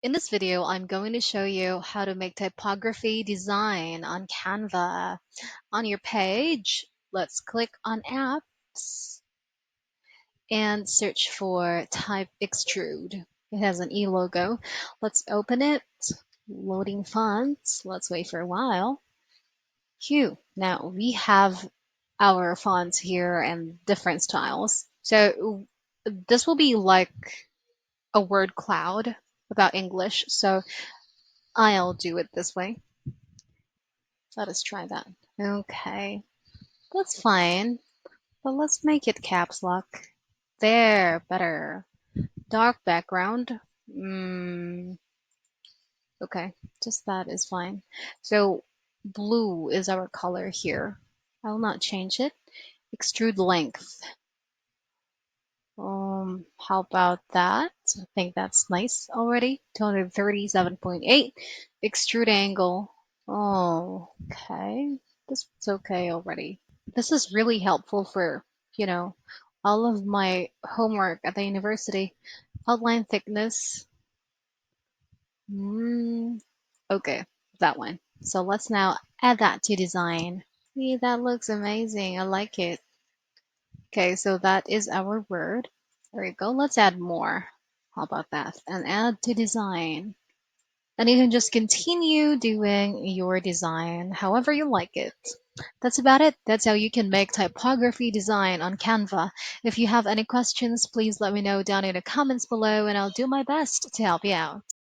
In this video, I'm going to show you how to make typography design on Canva. On your page, let's click on Apps and search for Type Extrude. It has an E logo. Let's open it. Loading fonts. Let's wait for a while. Phew. Now we have our fonts here and different styles. So this will be like a word cloud about English. So I'll do it this way. Let us try that. Okay, that's fine, but let's make it caps lock. There, better. Dark background. Okay, just that is fine. So blue is our color here. I will not change it. Extrude length. How about that? I think that's nice already. 237.8. Extrude angle. Oh, okay. This is okay already. This is really helpful for, you know, all of my homework at the university. Outline thickness. Okay, that one. So let's now add that to design. See, that looks amazing. I like it. Okay, so that is our word. There you go. Let's add more. How about that? And add to design. And you can just continue doing your design however you like it. That's about it. That's how you can make typography design on Canva. If you have any questions, please let me know down in the comments below and I'll do my best to help you out.